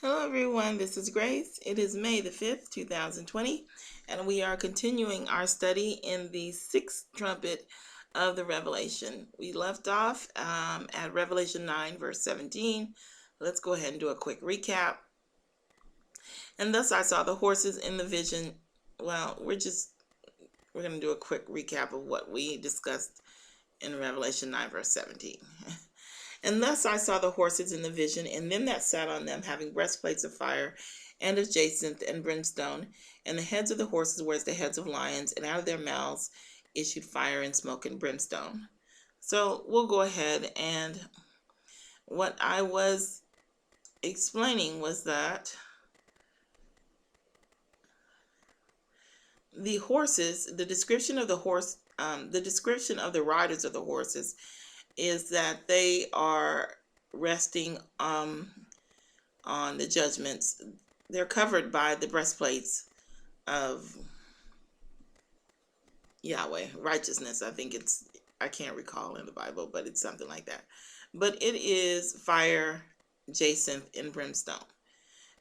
Hello everyone, this is Grace. It is May the 5th, 2020, and we are continuing our study in the Sixth Trumpet of the Revelation. We left off at Revelation 9, verse 17. Let's go ahead and do a quick recap. And thus I saw the horses in the vision. Well, we're going to do a quick recap of what we discussed in Revelation 9, verse 17. And thus I saw the horses in the vision, and them that sat on them, having breastplates of fire, and of jacinth and brimstone, and the heads of the horses were as the heads of lions, and out of their mouths issued fire and smoke and brimstone. So we'll go ahead, and what I was explaining was that the horses, the description of the horse, the description of the riders of the horses is that they are resting on the judgments. They're covered by the breastplates of Yahweh, righteousness. I can't recall in the Bible, but it's something like that. But it is fire, jacinth, and brimstone.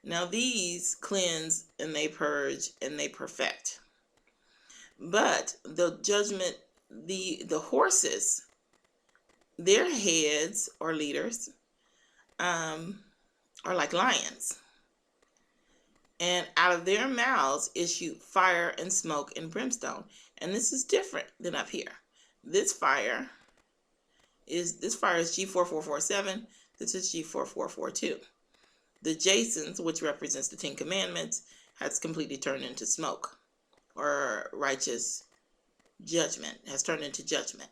Now these cleanse and they purge and they perfect. But the judgment, the horses, their heads or leaders are like lions, and out of their mouths issue fire and smoke and brimstone. And this is different than up here. This fire is G4447. This is G4442. The jacinth, which represents the 10 Commandments, has completely turned into smoke, or righteous judgment, has turned into judgment.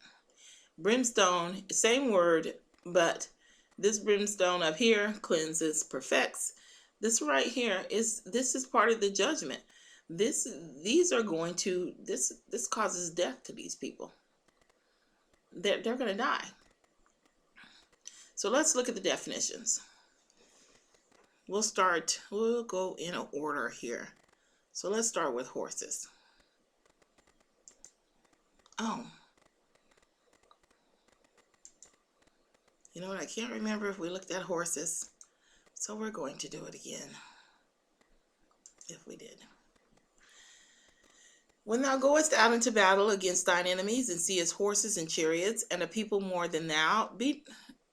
Brimstone, same word, but this brimstone up here cleanses, perfects. This right here is part of the judgment. This causes death to these people. They're going to die. So let's look at the definitions. We'll go in an order here. So let's start with horses. Oh. You know what? I can't remember if we looked at horses. So we're going to do it again. If we did. When thou goest out into battle against thine enemies, and seest horses and chariots, and a people more than thou, be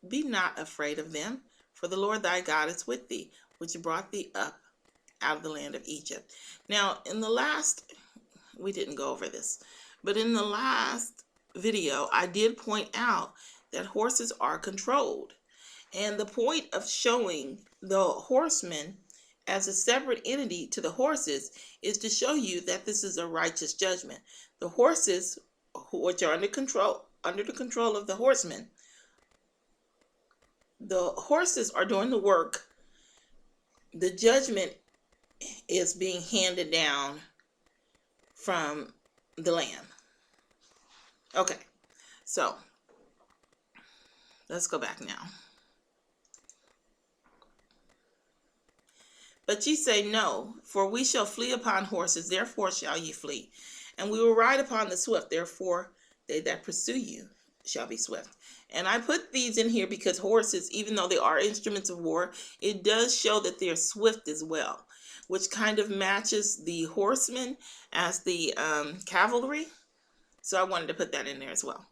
not afraid of them, for the Lord thy God is with thee, which brought thee up out of the land of Egypt. Now, we didn't go over this, but in the last video, I did point out that horses are controlled. And the point of showing the horsemen as a separate entity to the horses is to show you that this is a righteous judgment. The horses, which are under the control of the horsemen, the horses are doing the work. The judgment is being handed down from the Lamb. Okay, so let's go back now. But ye say, No, for we shall flee upon horses, therefore shall ye flee. And we will ride upon the swift, therefore they that pursue you shall be swift. And I put these in here because horses, even though they are instruments of war, it does show that they're swift as well, which kind of matches the horsemen as the cavalry. So I wanted to put that in there as well.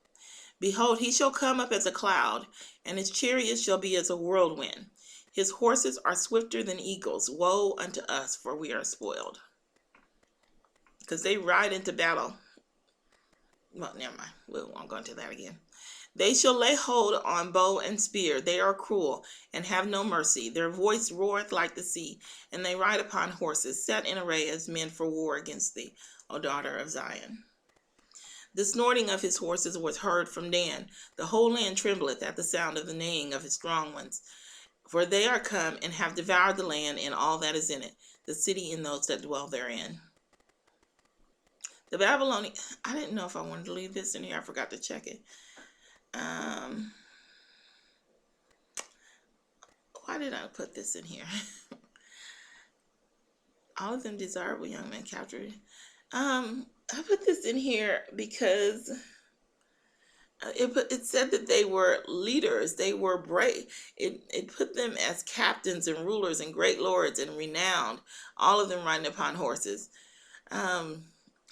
Behold, he shall come up as a cloud, and his chariot shall be as a whirlwind. His horses are swifter than eagles. Woe unto us, for we are spoiled. Because they ride into battle. Well, never mind. We won't go into that again. They shall lay hold on bow and spear. They are cruel and have no mercy. Their voice roareth like the sea, and they ride upon horses, set in array as men for war against thee, O daughter of Zion. The snorting of his horses was heard from Dan. The whole land trembleth at the sound of the neighing of his strong ones. For they are come and have devoured the land and all that is in it, the city and those that dwell therein. The Babylonian, I didn't know if I wanted to leave this in here. I forgot to check it. Why did I put this in here? All of them desirable young men captured. I put this in here because it said that they were leaders. They were brave. It put them as captains and rulers and great lords and renowned. All of them riding upon horses. Um,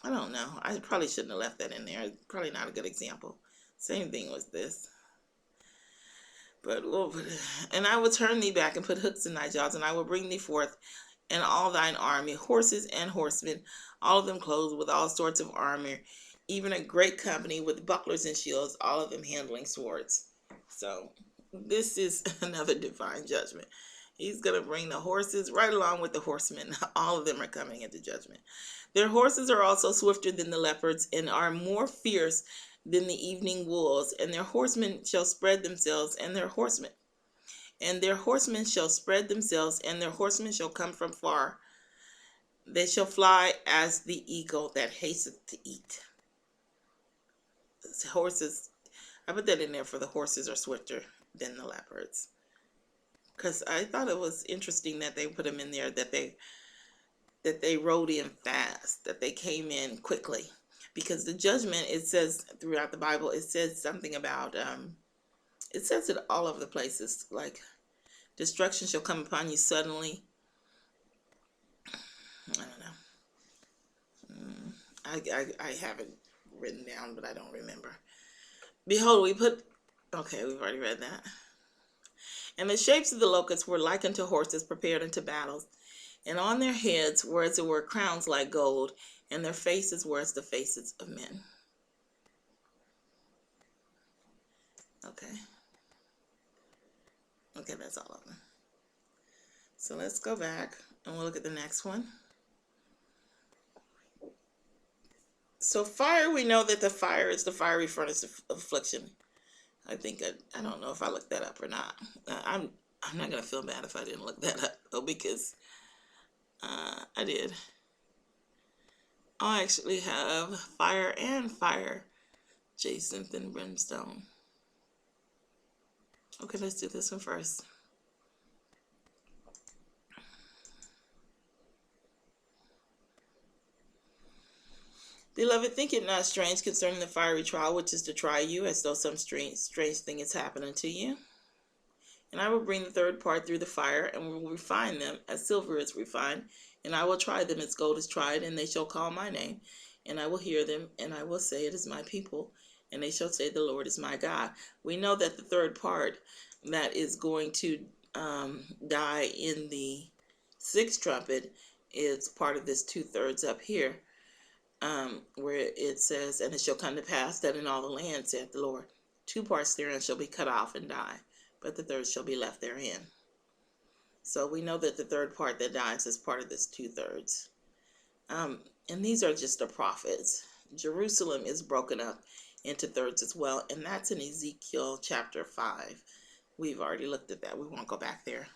I don't know. I probably shouldn't have left that in there. Probably not a good example. Same thing was this. But and I will turn thee back and put hooks in thy jaws, and I will bring thee forth and all thine army, horses and horsemen, all of them clothed with all sorts of armor, even a great company with bucklers and shields, all of them handling swords. So this is another divine judgment. He's going to bring the horses right along with the horsemen. All of them are coming into judgment. Their horses are also swifter than the leopards and are more fierce than the evening wolves, and their horsemen shall spread themselves, and their horsemen shall spread themselves, and their horsemen shall come from far. They shall fly as the eagle that hasteth to eat. Horses, I put that in there for the horses are swifter than the leopards. Because I thought it was interesting that they put them in there, that they rode in fast, that they came in quickly. Because the judgment, it says throughout the Bible, it says something about, it says it all over the places, like destruction shall come upon you suddenly. I don't know. I have it written down, but I don't remember. Behold, we've already read that. And the shapes of the locusts were like unto horses prepared unto battles. And on their heads were as it were crowns like gold, and their faces were as the faces of men. Okay, that's all of them. So let's go back and we'll look at the next one. So fire, we know that the fire is the fiery furnace of affliction. I think, I don't know if I looked that up or not. I'm not going to feel bad if I didn't look that up, though, because I did. I actually have fire and fire, jacinth and brimstone. Okay, let's do this one first. Beloved, think it not strange concerning the fiery trial which is to try you, as though some strange thing is happening to you. And I will bring the third part through the fire, and will refine them as silver is refined. And I will try them as gold is tried, and they shall call my name. And I will hear them, and I will say, it is my people. And they shall say, the Lord is my God. We know that the third part that is going to die in the sixth trumpet is part of this 2/3 up here. Where it says, and it shall come to pass that in all the land, saith the Lord, 2 parts therein shall be cut off and die, but the third shall be left therein. So we know that the third part that dies is part of this 2/3. And these are just the prophets. Jerusalem is broken up into thirds as well, and that's in Ezekiel chapter 5. We've already looked at that. We won't go back there.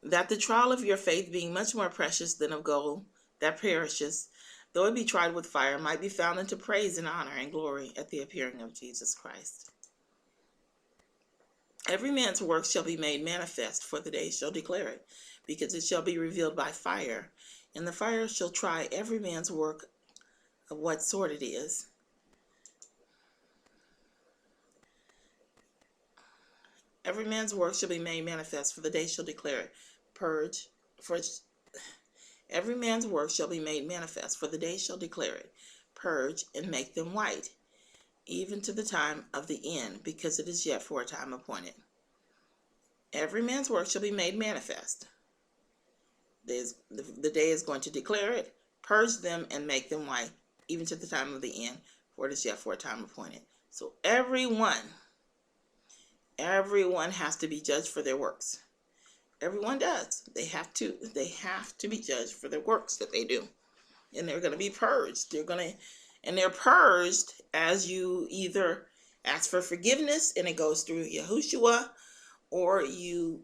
That the trial of your faith, being much more precious than of gold that perishes, though it be tried with fire, might be found unto praise and honor and glory at the appearing of Jesus Christ. Every man's work shall be made manifest, for the day shall declare it, because it shall be revealed by fire. And the fire shall try every man's work of what sort it is. Every man's work shall be made manifest, for the day shall declare it. Every man's work shall be made manifest, for the day shall declare it. Purge and make them white, even to the time of the end, because it is yet for a time appointed. Every man's work shall be made manifest. The day is going to declare it. Purge them and make them white, even to the time of the end, for it is yet for a time appointed. So everyone has to be judged for their works. Everyone does. They have to be judged for their works that they do. And they're going to be purged. They're purged as you either ask for forgiveness and it goes through Yahushua, or you're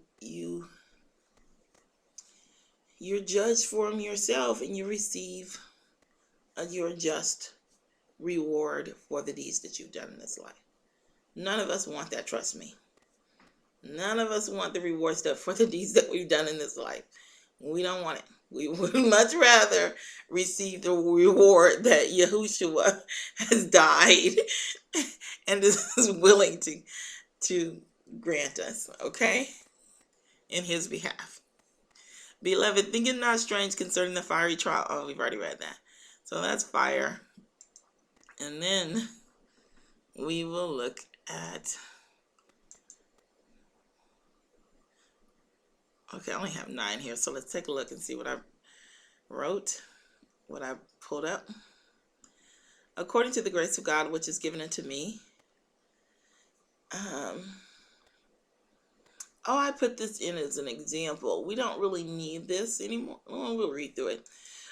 judged for them yourself and you receive your just reward for the deeds that you've done in this life. None of us want that, trust me. None of us want the reward stuff for the deeds that we've done in this life. We don't want it. We would much rather receive the reward that Yahushua has died and is willing to grant us, okay, in his behalf. Beloved, think it not strange concerning the fiery trial. Oh, we've already read that. So that's fire. And then we will look at, okay, I only have 9 here, so let's take a look and see what I wrote, what I pulled up. According to the grace of God which is given unto me. I put this in as an example. We don't really need this anymore. We'll read through it.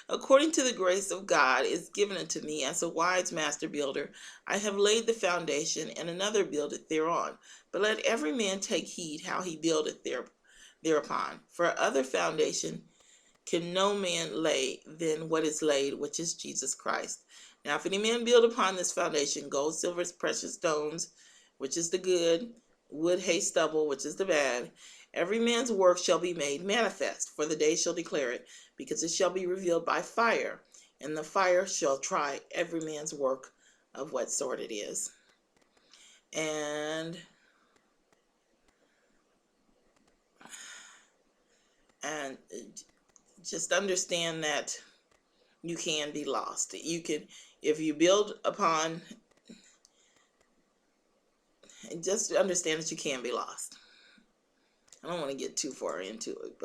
According to the grace of God is given unto me as a wise master builder, I have laid the foundation, and another buildeth thereon. But let every man take heed how he buildeth thereupon. For other foundation can no man lay than what is laid, which is Jesus Christ. Now if any man build upon this foundation gold, silver, precious stones, which is the good, wood, hay, stubble, which is the bad, every man's work shall be made manifest, for the day shall declare it, because it shall be revealed by fire, and the fire shall try every man's work of what sort it is. And just understand that you can be lost. You can, if you build upon, just understand that you can be lost. I don't want to get too far into it,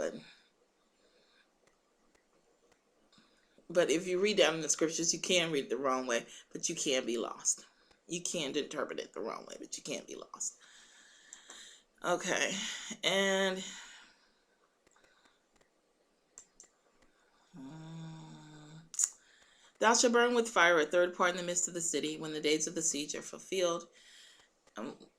but if you read down in the scriptures, you can read it the wrong way, but you can be lost. You can interpret it the wrong way, but you can't be lost. Okay, and thou shalt burn with fire a third part in the midst of the city when the days of the siege are fulfilled.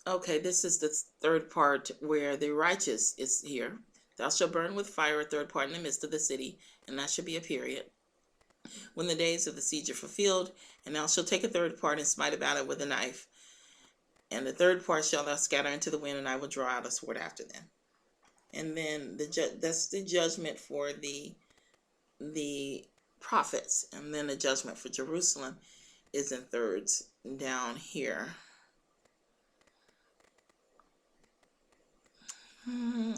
Okay, this is the third part where the righteous is here. Thou shalt burn with fire a third part in the midst of the city, and that should be a period. When the days of the siege are fulfilled, and thou shalt take a third part and smite about it with a knife, and the third part shall thou scatter into the wind, and I will draw out a sword after them. And then that's the judgment for the prophets, and then the judgment for Jerusalem is in thirds down here.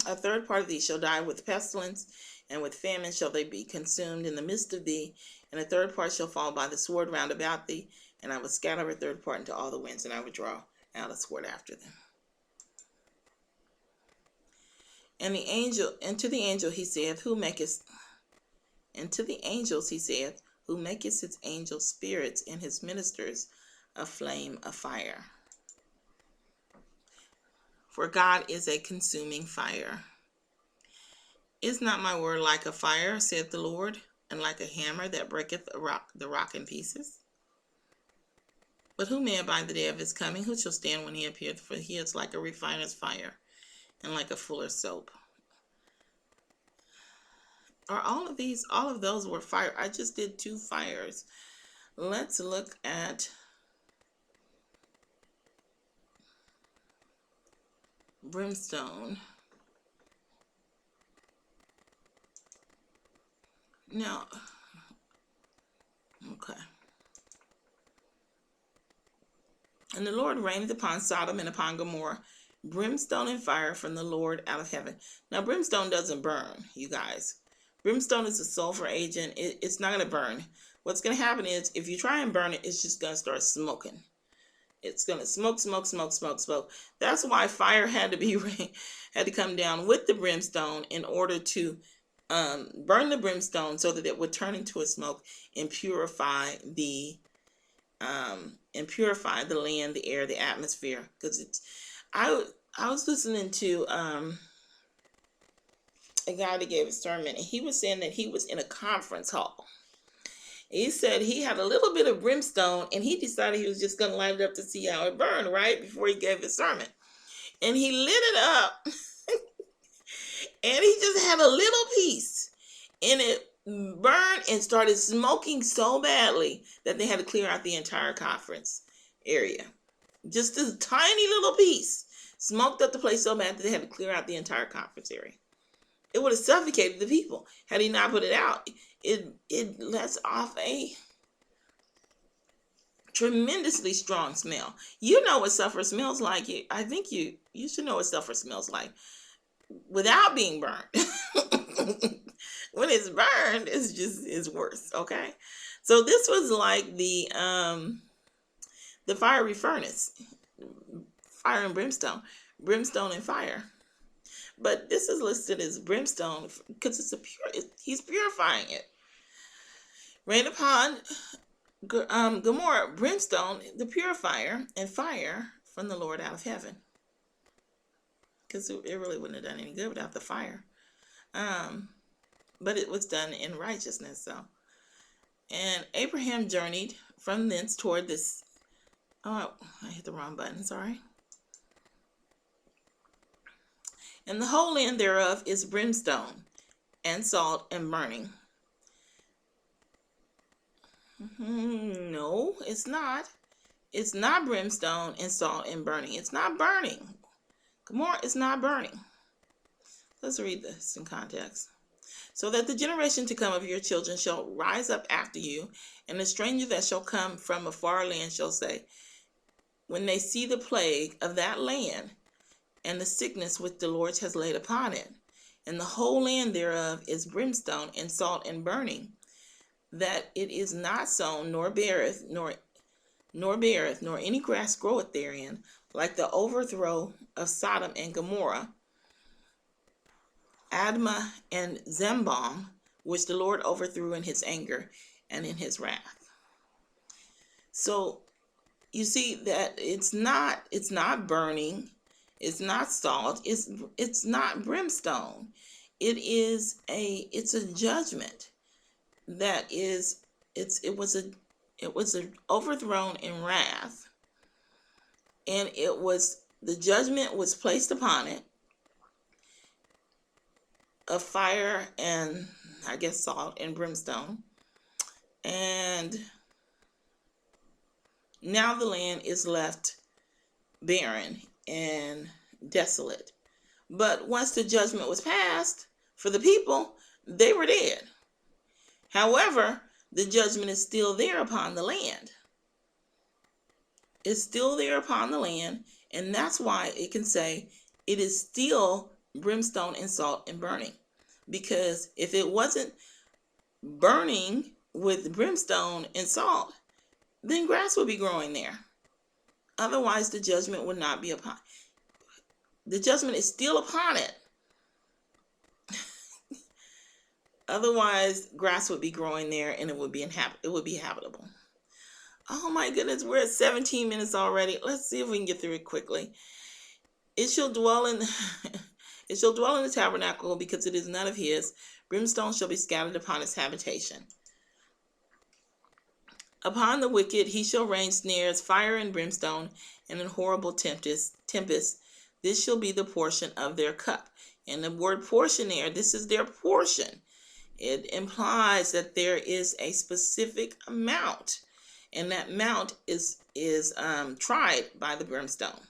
A third part of thee shall die with pestilence, and with famine shall they be consumed in the midst of thee, and a third part shall fall by the sword round about thee, and I will scatter a third part into all the winds, and I will draw out a sword after them. And to the angels he saith, who maketh his angels spirits, and his ministers a flame of fire. For God is a consuming fire. Is not my word like a fire, saith the Lord, and like a hammer that breaketh the rock in pieces? But who may abide the day of his coming? Who shall stand when he appeareth? For he is like a refiner's fire, and like a fuller's soap. Are all of those were fire? I just did 2 fires. Let's look at brimstone. Now, okay. And the Lord rained upon Sodom and upon Gomorrah brimstone and fire from the Lord out of heaven. Now, brimstone doesn't burn, you guys. Brimstone is a sulfur agent. It's not going to burn. What's going to happen is, if you try and burn it, it's just going to start smoking. It's going to smoke. That's why fire had to come down with the brimstone in order to burn the brimstone, so that it would turn into a smoke and purify the land, the air, the atmosphere. Because I was listening to a guy that gave a sermon, and he was saying that he was in a conference hall. He said he had a little bit of brimstone, and he decided he was just going to light it up to see how it burned, right, before he gave his sermon. And he lit it up, and he just had a little piece, and it burned and started smoking so badly that they had to clear out the entire conference area. Just this tiny little piece smoked up the place so bad that they had to clear out the entire conference area. It would have suffocated the people had he not put it out. It lets off a tremendously strong smell. You know what sulfur smells like. I think you should know what sulfur smells like without being burned. When it's burned, it's worse. Okay, so this was like the fiery furnace, fire and brimstone and fire. But this is listed as brimstone because he's purifying it. Rain upon Gomorrah, brimstone, the purifier, and fire from the Lord out of heaven. Because it really wouldn't have done any good without the fire. But it was done in righteousness. So, and Abraham journeyed from thence toward this. Oh, I hit the wrong button. Sorry. And the whole land thereof is brimstone and salt and burning. No, it's not. It's not brimstone and salt and burning. It's not burning. Gomorrah is not burning. Let's read this in context. So that the generation to come of your children shall rise up after you, and the stranger that shall come from a far land shall say, when they see the plague of that land, and the sickness which the Lord has laid upon it, and the whole land thereof is brimstone and salt and burning, that it is not sown, nor beareth, nor any grass groweth therein, like the overthrow of Sodom and Gomorrah, Admah and Zembam, which the Lord overthrew in his anger and in his wrath. So you see that it's not burning, it's not salt, it's not brimstone. It's a judgment that is it was overthrown in wrath, and the judgment was placed upon it of fire and I guess salt and brimstone, and now the land is left barren and desolate. But once the judgment was passed for the people, they were dead. However, the judgment is still there upon the land. It's still there upon the land, and that's why it can say it is still brimstone and salt and burning. Because if it wasn't burning with brimstone and salt, then grass would be growing there. Otherwise, the judgment would not be upon. The judgment is still upon it. Otherwise, grass would be growing there, and it would be habitable. Oh my goodness, we're at 17 minutes already. Let's see if we can get through it quickly. It shall dwell in the tabernacle, because it is none of his. Brimstone shall be scattered upon its habitation. Upon the wicked he shall rain snares, fire and brimstone, and an horrible tempest. This shall be the portion of their cup. And the word portion there, this is their portion. It implies that there is a specific amount, and that amount is tried by the brimstone.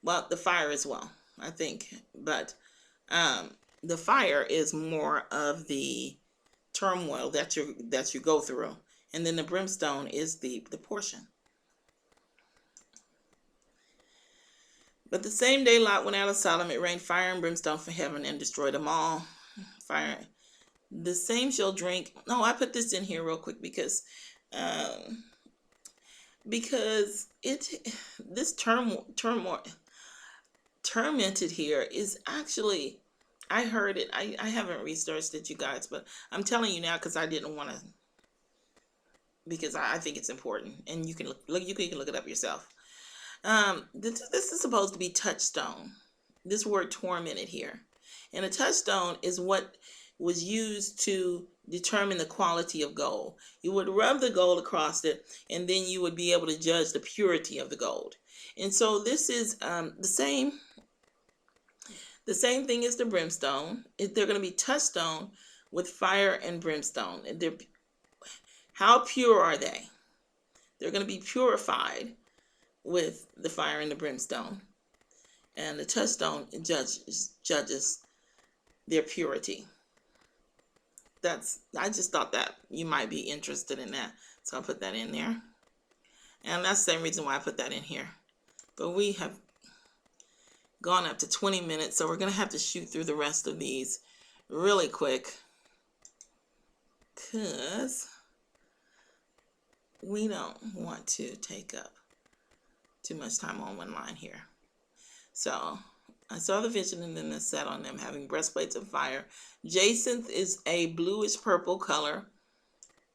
Well, the fire as well, I think, but the fire is more of the turmoil that you go through, and then the brimstone is the portion. But the same day Lot went out of Sodom, it rained fire and brimstone from heaven and destroyed them all. Fire. The same shall drink. No, I put this in here real quick because this turmoil tormented here is actually, I heard it. I haven't researched it, you guys, but I'm telling you now because I didn't want to, because I think it's important, and you can look it up yourself. This is supposed to be touchstone. This word tormented here, and a touchstone is what was used to determine the quality of gold. You would rub the gold across it, and then you would be able to judge the purity of the gold. And so this is the same thing as the brimstone. They're going to be touchstone with fire and brimstone. And how pure are they? They're going to be purified with the fire and the brimstone. And the touchstone judges their purity. I just thought that you might be interested in that. So I'll put that in there. And that's the same reason why I put that in here. But we have gone up to 20 minutes, so we're going to have to shoot through the rest of these really quick, because we don't want to take up too much time on one line here. So I saw the vision, and then it sat on them having breastplates of fire. Jacinth is a bluish purple color,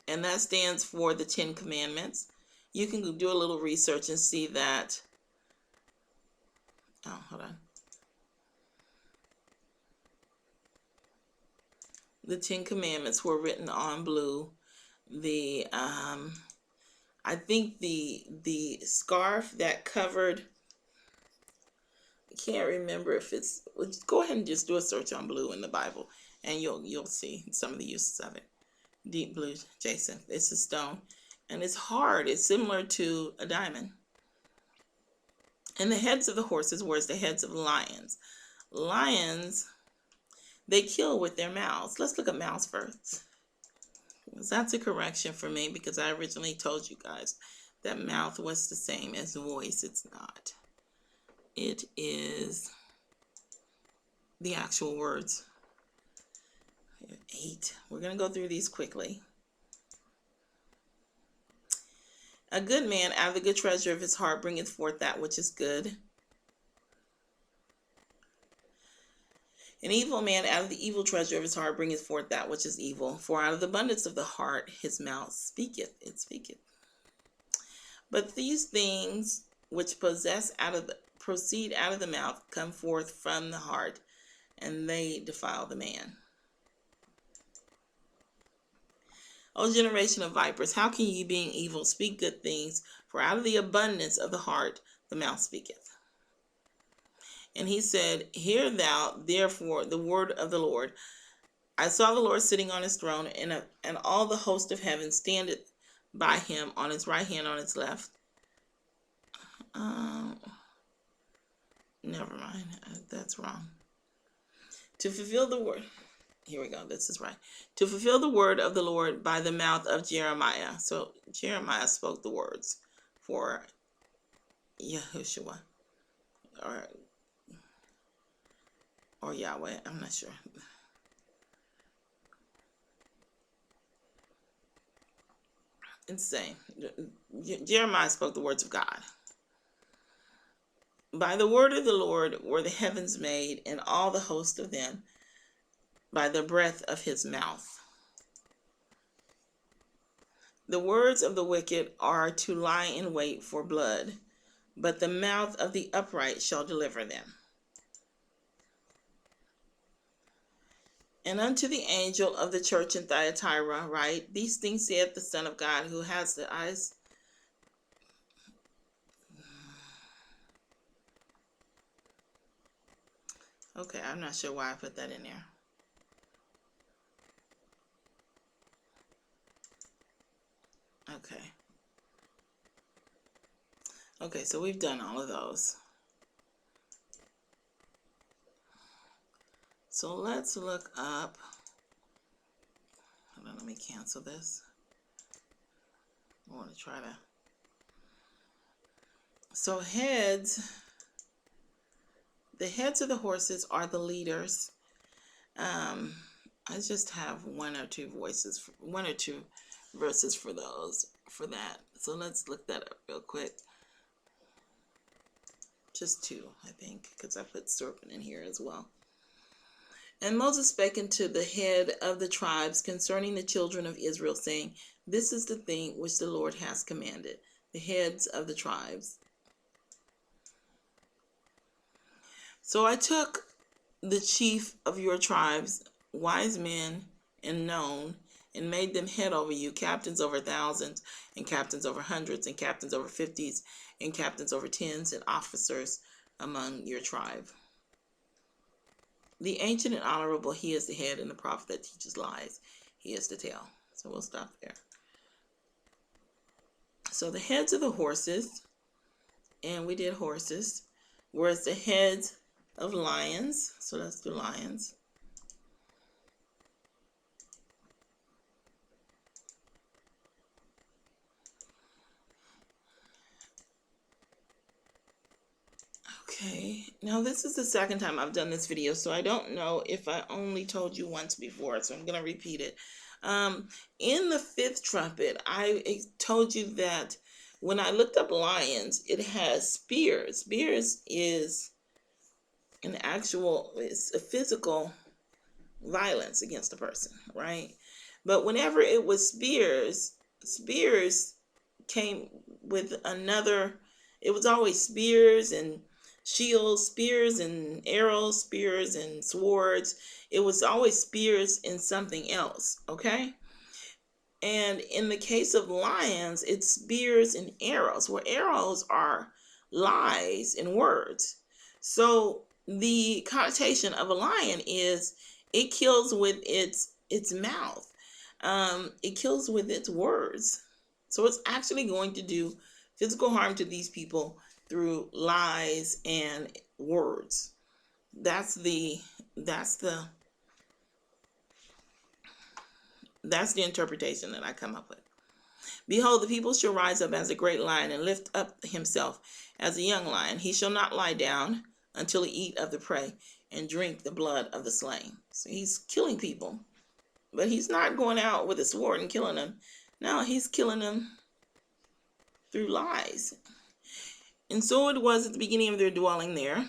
and that stands for the 10 Commandments. You can do a little research and see that. Oh, hold on. The 10 Commandments were written on blue. The I think the scarf that covered, I can't remember if it's, go ahead and just do a search on blue in the Bible, and you'll see some of the uses of it. Deep blue jacinth. It's a stone, and it's hard. It's similar to a diamond. And the heads of the horses were as the heads of lions. Lions, they kill with their mouths. Let's look at mouths first. That's a correction for me, because I originally told you guys that mouth was the same as voice. It's not. It is the actual words. 8. We're going to go through these quickly. A good man out of the good treasure of his heart bringeth forth that which is good. An evil man out of the evil treasure of his heart bringeth forth that which is evil. For out of the abundance of the heart his mouth speaketh. It speaketh. But these things which proceed out of the mouth come forth from the heart, and they defile the man. O generation of vipers, how can ye, being evil, speak good things? For out of the abundance of the heart the mouth speaketh. And he said, hear thou therefore the word of the Lord. I saw the Lord sitting on his throne, and all the host of heaven standeth by him, on his right hand, on his left. Never mind, that's wrong. To fulfill the word, here we go, this is right. To fulfill the word of the Lord by the mouth of Jeremiah. So Jeremiah spoke the words for Yahushua, or Yahweh, I'm not sure. It's the same. Jeremiah spoke the words of God. By the word of the Lord were the heavens made, and all the host of them, by the breath of his mouth. The words of the wicked are to lie in wait for blood, but the mouth of the upright shall deliver them. And unto the angel of the church in Thyatira write, these things saith the Son of God, who has the eyes. Okay, I'm not sure why I put that in there. Okay, so we've done all of those. So let's look up. Hold on, let me cancel this. I want to try to. So heads. The heads of the horses are the leaders. I just have one or two verses for that. So let's look that up real quick. Just 2, I think, because I put serpent in here as well. And Moses spake unto the head of the tribes concerning the children of Israel, saying, this is the thing which the Lord has commanded. The heads of the tribes. So I took the chief of your tribes, wise men and known, and made them head over you, captains over thousands, and captains over hundreds, and captains over 50s, and captains over 10s, and officers among your tribe. The ancient and honorable, he is the head, and the prophet that teaches lies, he is the tail. So we'll stop there. So the heads of the horses, and we did horses, were as the heads of lions. So let's do lions. Okay, now this is the second time I've done this video, so I don't know if I only told you once before, so I'm going to repeat it. In the fifth trumpet, I told you that when I looked up lions, it has spears. Spears is it's a physical violence against a person, right? But whenever it was spears came with another, it was always spears and shields, spears and arrows, spears and swords. It was always spears and something else, okay? And in the case of lions, it's spears and arrows, where arrows are lies and words. So the connotation of a lion is it kills with its mouth. It kills with its words. So it's actually going to do physical harm to these people through lies and words. That's the interpretation that I come up with. Behold, the people shall rise up as a great lion and lift up himself as a young lion. He shall not lie down until he eat of the prey and drink the blood of the slain. So he's killing people, but he's not going out with a sword and killing them. No, he's killing them through lies. And so it was at the beginning of their dwelling there,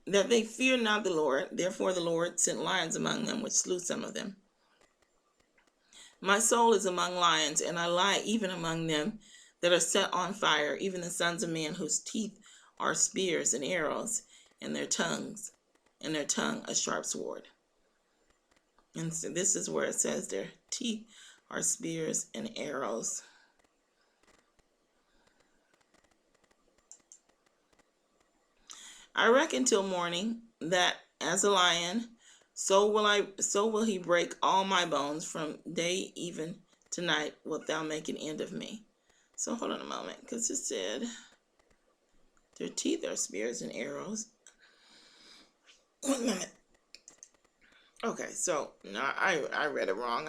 that they feared not the Lord. Therefore the Lord sent lions among them, which slew some of them. My soul is among lions, and I lie even among them that are set on fire, even the sons of men whose teeth are spears and arrows, and their tongue a sharp sword. And so this is where it says their teeth are spears and arrows. I reckon till morning that as a lion, so will he break all my bones. From day even to night wilt thou make an end of me. So hold on a moment, because it said their teeth are spears and arrows. 1 minute. Okay, so no, I read it wrong.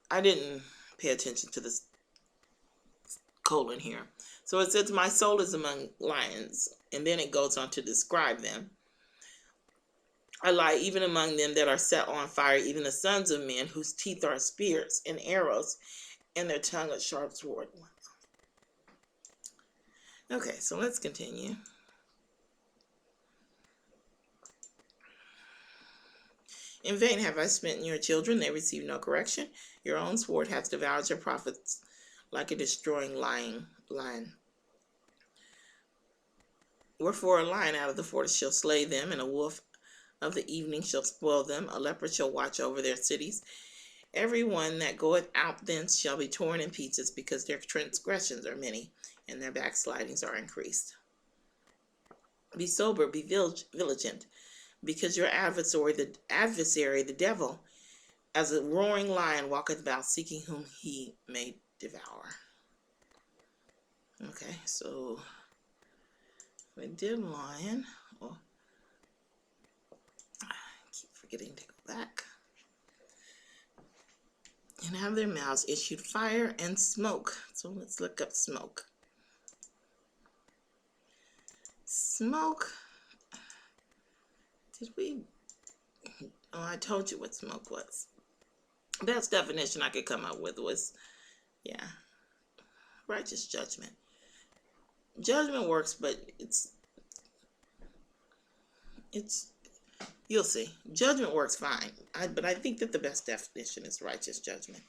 I didn't pay attention to this colon here. So it says my soul is among lions, and then it goes on to describe them. I lie even among them that are set on fire, even the sons of men whose teeth are spears and arrows, and their tongue a sharp sword. Okay, so let's continue. In vain have I smitten your children, they receive no correction. Your own sword hath devoured your prophets like a destroying lion. Wherefore a lion out of the forest shall slay them, and a wolf of the evening shall spoil them. A leopard shall watch over their cities. Every one that goeth out thence shall be torn in pieces, because their transgressions are many, and their backslidings are increased. Be sober, be vigilant, because your adversary, the devil, as a roaring lion, walketh about, seeking whom he may devour. Okay, so we did lion. Oh, I keep forgetting to go back. And have their mouths issued fire and smoke. So let's look up smoke. Smoke. Oh, I told you what smoke was. Best definition I could come up with was, righteous judgment. Judgment works, but it's you'll see. Judgment works fine, but I think that the best definition is righteous judgment.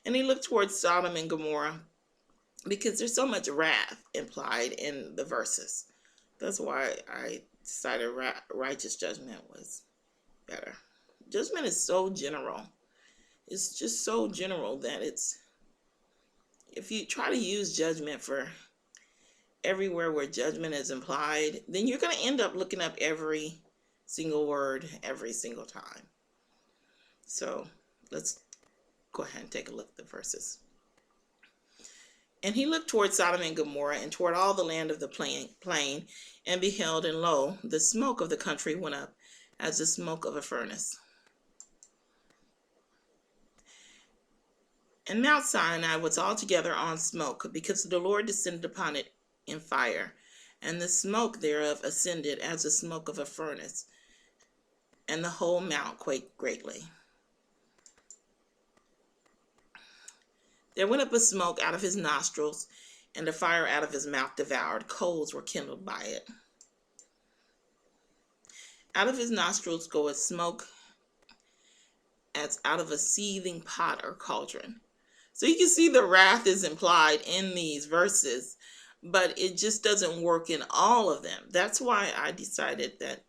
And he looked towards Sodom and Gomorrah, because there's so much wrath implied in the verses. That's why I decided righteous judgment was better. Judgment is so general. It's just so general that if you try to use judgment for everywhere where judgment is implied, then you're going to end up looking up every single word every single time. So let's go ahead and take a look at the verses. And he looked toward Sodom and Gomorrah, and toward all the land of the plain, and beheld, and lo, the smoke of the country went up as the smoke of a furnace. And Mount Sinai was altogether on smoke, because the Lord descended upon it in fire, and the smoke thereof ascended as the smoke of a furnace, and the whole mount quaked greatly. There went up a smoke out of his nostrils, and the fire out of his mouth devoured. Coals were kindled by it. Out of his nostrils goeth smoke as out of a seething pot or cauldron. So you can see the wrath is implied in these verses, but it just doesn't work in all of them. That's why I decided that,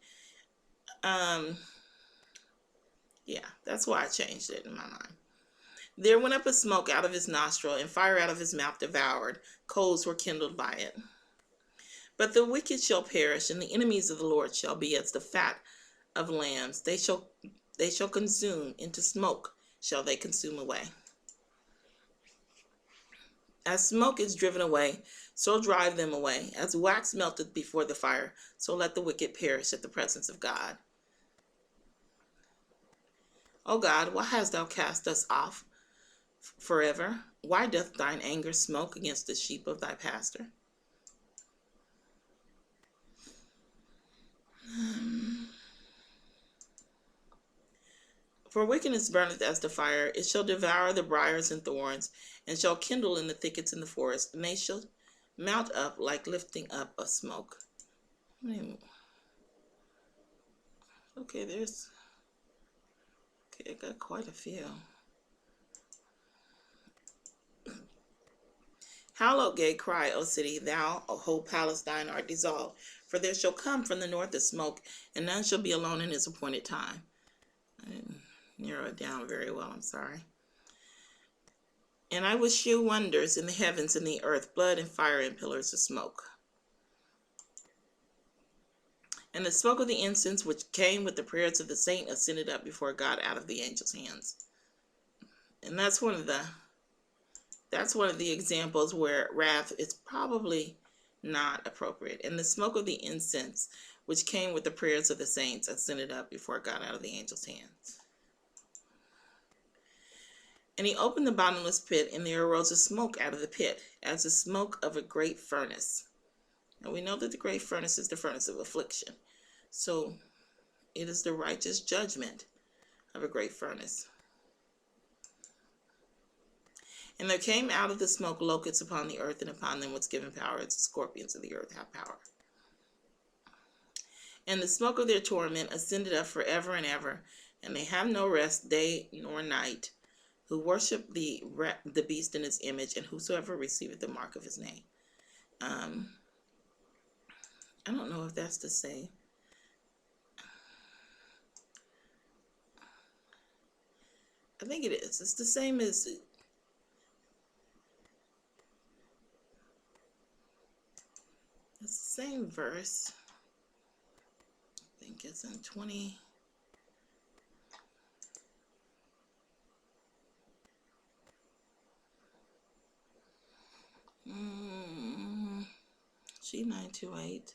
that's why I changed it in my mind. There went up a smoke out of his nostril, and fire out of his mouth devoured. Coals were kindled by it. But the wicked shall perish, and the enemies of the Lord shall be as the fat of lambs. They shall consume, into smoke shall they consume away. As smoke is driven away, so drive them away. As wax melteth before the fire, so let the wicked perish at the presence of God. O God, why hast thou cast us off forever? Why doth thine anger smoke against the sheep of thy pasture? For wickedness burneth as the fire, it shall devour the briars and thorns, and shall kindle in the thickets in the forest, and they shall mount up like lifting up of smoke. Okay, I got quite a few. Howl, gay cry, O city, thou, O whole Palestine, art dissolved. For there shall come from the north a smoke, and none shall be alone in his appointed time. I didn't narrow it down very well, I'm sorry. And I will shew wonders in the heavens and the earth, blood and fire and pillars of smoke. And the smoke of the incense which came with the prayers of the saint ascended up before God out of the angel's hands. And that's one of the examples where wrath is probably not appropriate. And the smoke of the incense which came with the prayers of the saints ascended up before God out of the angel's hands. And he opened the bottomless pit, and there arose a smoke out of the pit, as the smoke of a great furnace. And we know that the great furnace is the furnace of affliction. So it is the righteous judgment of a great furnace. And there came out of the smoke locusts upon the earth, and upon them was given power, as the scorpions of the earth have power. And the smoke of their torment ascended up forever and ever, and they have no rest day nor night, who worship the beast in his image, and whosoever receiveth the mark of his name. I don't know if that's the same. I think it is. It's the same as... It's the same verse. I think it's in 20... G928.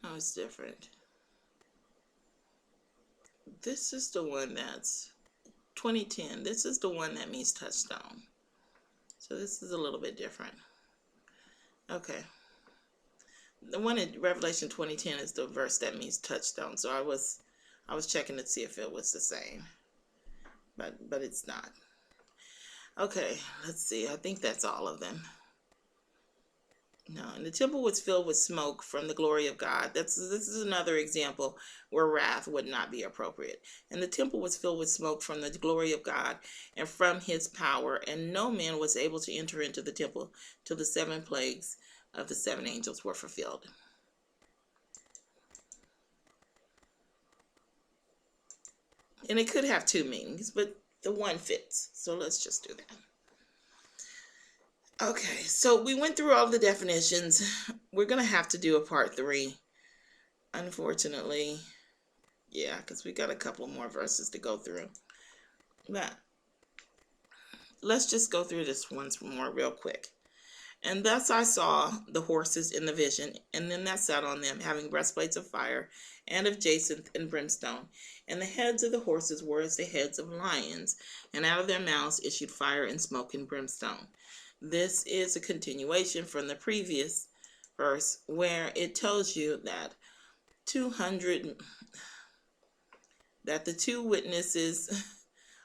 No, it's different. This is the one that's 2010. This is the one that means touchstone. So this is a little bit different. Okay. The one in Revelation 2010 is the verse that means touchstone. So I was checking to see if it was the same. But it's not. Okay, let's see. I think that's all of them. No, and the temple was filled with smoke from the glory of God. This is another example where wrath would not be appropriate. And the temple was filled with smoke from the glory of God and from his power, and no man was able to enter into the temple till the 7 plagues of the 7 angels were fulfilled. And it could have 2 meanings, but the one fits. So let's just do that. Okay, so we went through all the definitions. We're going to have to do a part 3, unfortunately. Yeah, because we got a couple more verses to go through. But let's just go through this once more real quick. And thus I saw the horses in the vision, and them that sat on them, having breastplates of fire, and of jacinth and brimstone. And the heads of the horses were as the heads of lions, and out of their mouths issued fire and smoke and brimstone. This is a continuation from the previous verse, where it tells you that 200 that the two witnesses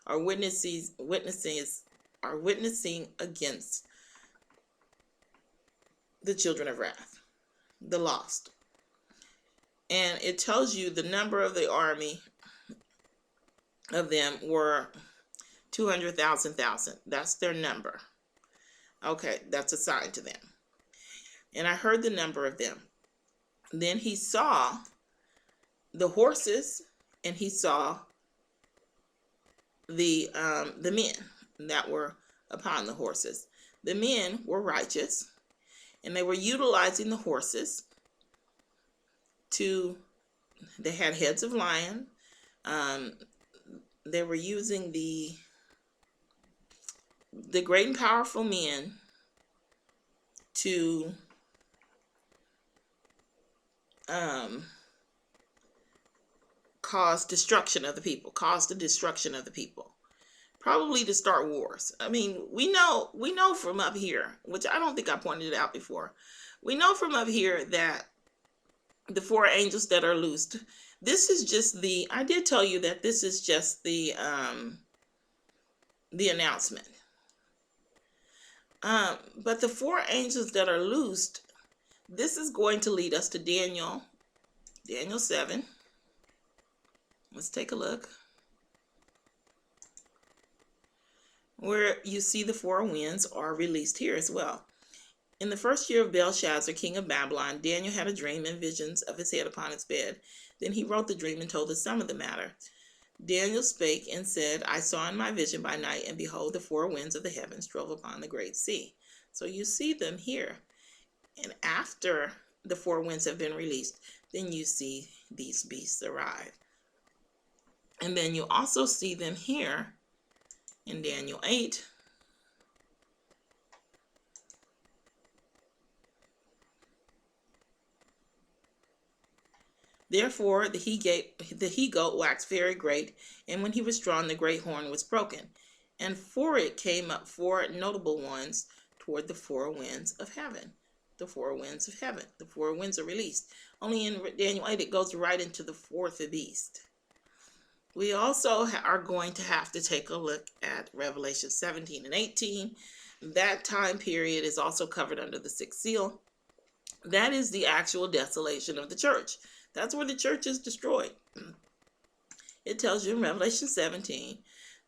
are witnessing against the children of wrath, the lost. And it tells you the number of the army of them were 200,000. That's their number. Okay, that's assigned to them. And I heard the number of them. Then he saw the horses, and he saw the men that were upon the horses. The men were righteous, and they were utilizing the horses they had heads of lion. They were using the great and powerful men to cause the destruction of the people, probably to start wars. I mean, we know from up here, which I don't think I pointed out before. We know from up here that the four angels that are loosed, this is just I did tell you that this is just the announcement. But the four angels that are loosed, this is going to lead us to Daniel 7. Let's take a look. Where you see the four winds are released here as well. In the first year of Belshazzar, king of Babylon, Daniel had a dream and visions of his head upon his bed. Then he wrote the dream and told the sum of the matter. Daniel spake and said, I saw in my vision by night, and behold, the four winds of the heavens drove upon the great sea. So you see them here. And after the four winds have been released, then you see these beasts arrive. And then you also see them here in Daniel 8. Therefore the he-goat waxed very great, and when he was drawn, the great horn was broken. And for it came up four notable ones toward the four winds of heaven. The four winds of heaven. The four winds are released. Only in Daniel 8 it goes right into the fourth beast. We also are going to have to take a look at Revelation 17 and 18. That time period is also covered under the sixth seal. That is the actual desolation of the church. That's where the church is destroyed. It tells you in Revelation 17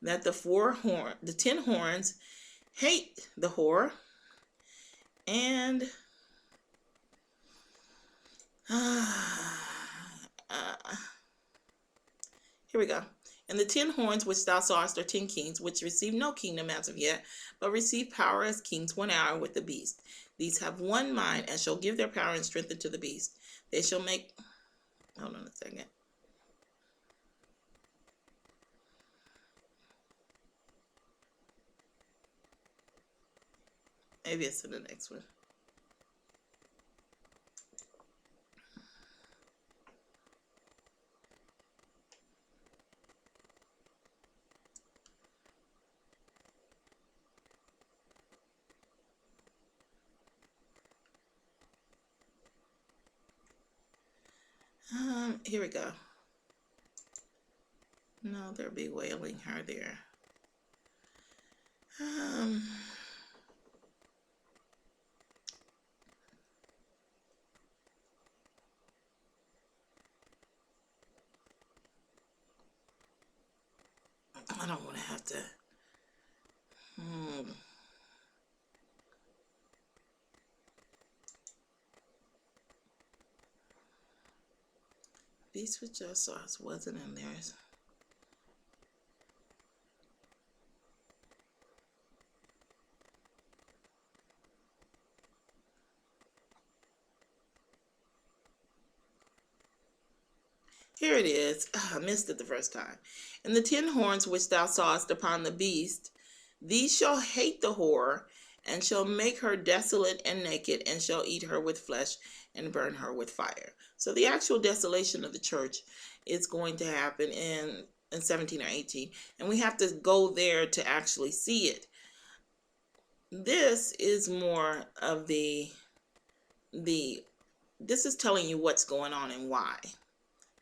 that the 10 horns hate the whore, and here we go. And the 10 horns which thou sawest are 10 kings, which receive no kingdom as of yet, but receive power as kings 1 hour with the beast. These have one mind, and shall give their power and strength unto the beast. They shall make... Hold on a second. Maybe it's in the next one. Here we go. No, they're bewailing her there. I don't want to have to. Beast with just sauce wasn't in theirs. Here it is. I missed it the first time. And the 10 horns which thou sawest upon the beast, these shall hate the whore, and shall make her desolate and naked, and shall eat her with flesh and burn her with fire. So the actual desolation of the church is going to happen in 17 or 18, and we have to go there to actually see it. This is more of the this is telling you what's going on and why.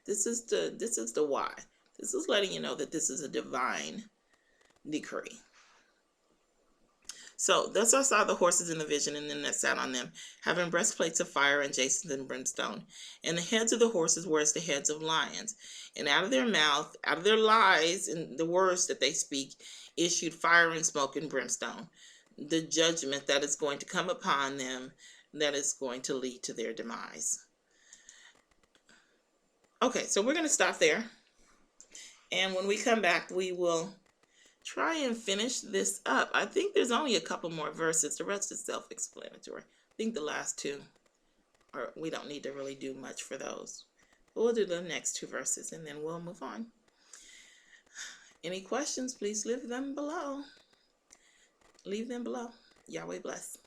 This is the why. This is letting you know that this is a divine decree. So thus I saw the horses in the vision, and them that sat on them, having breastplates of fire and jacinth and brimstone. And the heads of the horses were as the heads of lions. And out of their mouth, out of their lies, and the words that they speak, issued fire and smoke and brimstone. The judgment that is going to come upon them, that is going to lead to their demise. Okay, so we're going to stop there. And when we come back, we will try and finish this up. I think there's only a couple more verses. The rest is self-explanatory. I think the last two, we don't need to really do much for those. But we'll do the next two verses, and then we'll move on. Any questions, please leave them below. Leave them below. Yahweh bless.